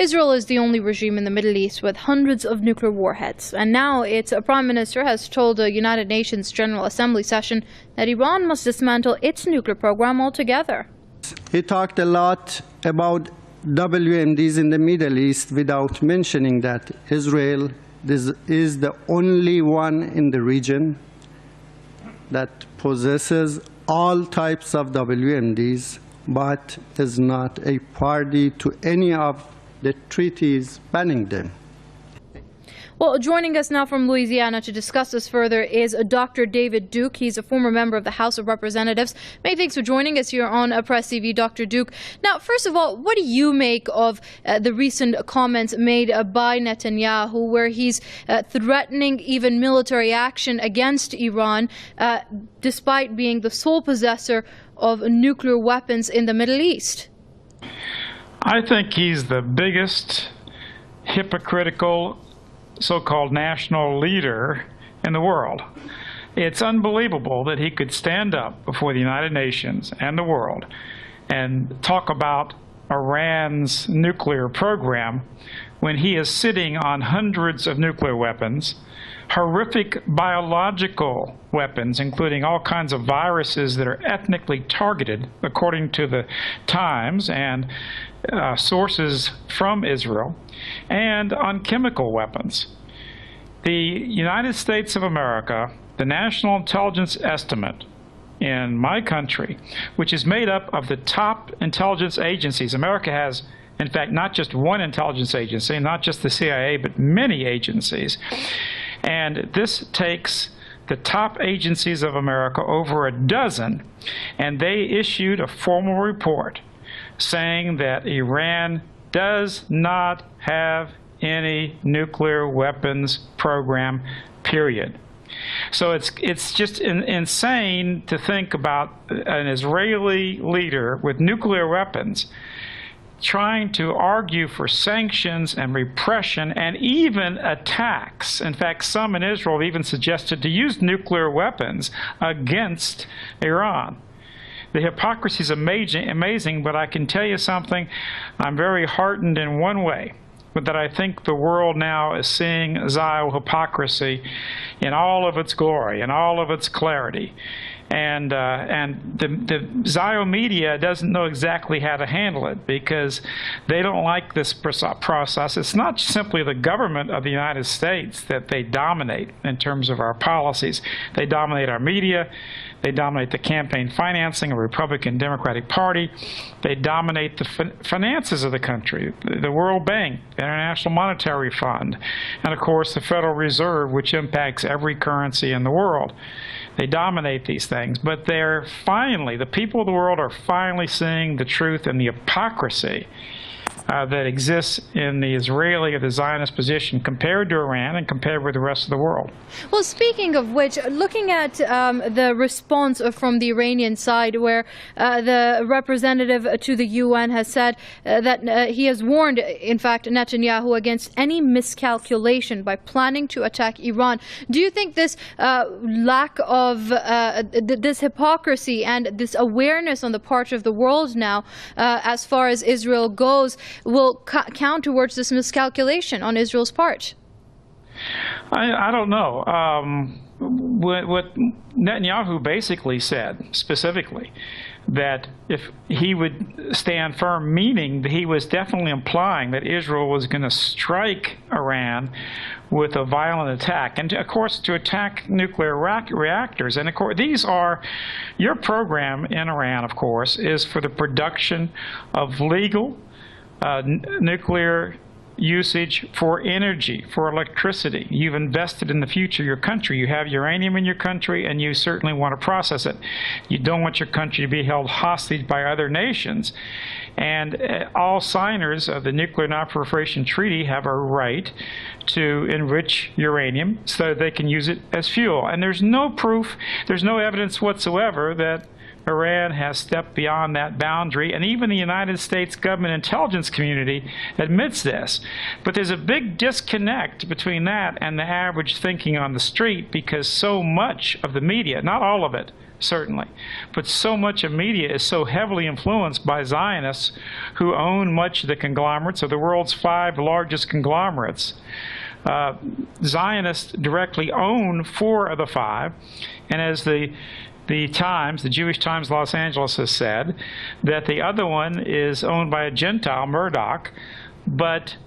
Israel is the only regime in the Middle East with hundreds of nuclear warheads. And now its Prime Minister has told a United Nations General Assembly session that Iran must dismantle its nuclear program altogether. He talked a lot about WMDs in the Middle East without mentioning that Israel is the only one in the region that possesses all types of WMDs, but is not a party to any of the treaties banning them. Well, joining us now from Louisiana to discuss this further is Dr. David Duke. He's a former member of the House of Representatives. Many thanks for joining us here on Press TV, Dr. Duke. Now, first of all, what do you make of the recent comments made by Netanyahu, where he's threatening even military action against Iran, despite being the sole possessor of nuclear weapons in the Middle East? I think he's the biggest hypocritical so-called national leader in the world. It's unbelievable that he could stand up before the United Nations and the world and talk about Iran's nuclear program when he is sitting on hundreds of nuclear weapons, horrific biological weapons, including all kinds of viruses that are ethnically targeted, according to the Times and sources from Israel, and on chemical weapons. The United States of America, the National Intelligence Estimate in my country, which is made up of the top intelligence agencies. America has, in fact, not just one intelligence agency, not just the CIA, but many agencies. And this takes the top agencies of America, over a dozen, and they issued a formal report saying that Iran does not have any nuclear weapons program, period. So it's just insane to think about an Israeli leader with nuclear weapons trying to argue for sanctions and repression and even attacks. In fact, some in Israel even suggested to use nuclear weapons against Iran. The hypocrisy is amazing, but I can tell you something. I'm very heartened in one way, but that I think the world now is seeing Zio hypocrisy in all of its glory, in all of its clarity. And the Zio media doesn't know exactly how to handle it because they don't like this process. It's not simply the government of the United States that they dominate in terms of our policies. They dominate our media. They dominate the campaign financing of the Republican Democratic Party. They dominate the finances of the country, the World Bank, the International Monetary Fund, and of course the Federal Reserve, which impacts every currency in the world. They dominate these things, but they're finally, the people of the world are finally seeing the truth and the hypocrisy that exists in the Israeli or the Zionist position compared to Iran and compared with the rest of the world. Well, speaking of which, looking at the response from the Iranian side, where the representative to the UN has said that he has warned, in fact, Netanyahu against any miscalculation by planning to attack Iran. Do you think this lack of this hypocrisy and this awareness on the part of the world now, as far as Israel goes, will count towards this miscalculation on Israel's part? I don't know. What Netanyahu basically said, specifically, that if he would stand firm, meaning that he was definitely implying that Israel was going to strike Iran with a violent attack, and of course to attack nuclear reactors. And of course, these are, your program in Iran, of course, is for the production of legal nuclear usage for energy, for electricity. You've invested in the future of your country. You have uranium in your country, and you certainly want to process it. You don't want your country to be held hostage by other nations. And all signers of the Nuclear Non-Proliferation Treaty have a right to enrich uranium so they can use it as fuel. And there's no proof, there's no evidence whatsoever that Iran has stepped beyond that boundary, and even the United States government intelligence community admits this. But there's a big disconnect between that and the average thinking on the street, because so much of the media, not all of it, certainly, but so much of media is so heavily influenced by Zionists who own much of the conglomerates of the world's 5 largest conglomerates. Zionists directly own 4 of the 5, and as the Times, the Jewish Times Los Angeles, has said, that the other one is owned by a Gentile, Murdoch, but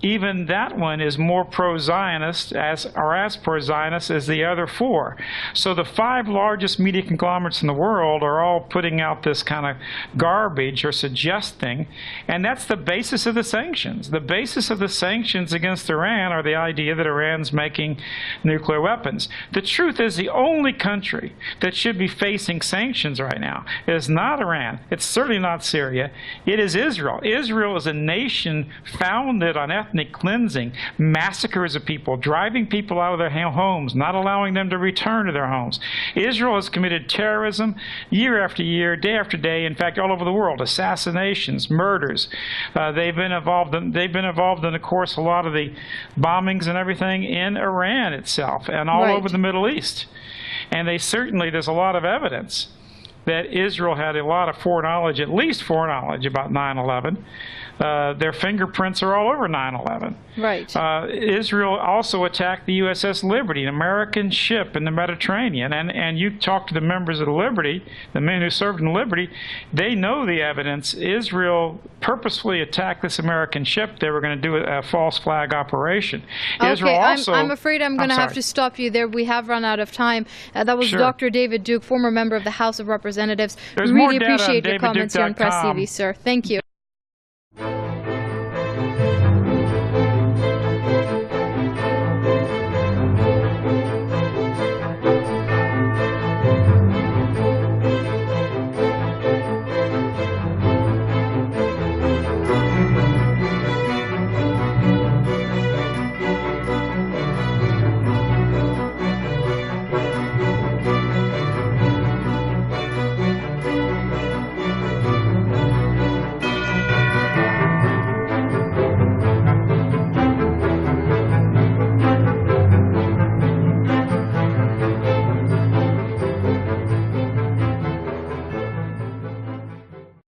even that one is more pro-Zionist, as pro-Zionist as the other 4. So the 5 largest media conglomerates in the world are all putting out this kind of garbage or suggesting, and that's the basis of the sanctions. The basis of the sanctions against Iran are the idea that Iran's making nuclear weapons. The truth is, the only country that should be facing sanctions right now is not Iran. It's certainly not Syria. It is Israel. Israel is a nation founded on ethnic cleansing, massacres of people, driving people out of their homes, not allowing them to return to their homes. Israel has committed terrorism year after year, day after day, in fact, all over the world, assassinations, murders. They've been involved in, of course, a lot of the bombings and everything in Iran itself and all over the Middle East. And there's a lot of evidence that Israel had a lot of foreknowledge, at least foreknowledge, about 9/11. Their fingerprints are all over 9/11. Right. Israel also attacked the USS Liberty, an American ship in the Mediterranean. And you talk to the members of the Liberty, the men who served in Liberty, they know the evidence. Israel purposefully attacked this American ship. They were going to do a false flag operation. Okay, Israel also, I'm afraid I'm going to have to stop you there. We have run out of time. That was Dr. David Duke, former member of the House of Representatives. There's really more data on appreciate your comments here on Press davidduke.com. TV, sir. Thank you.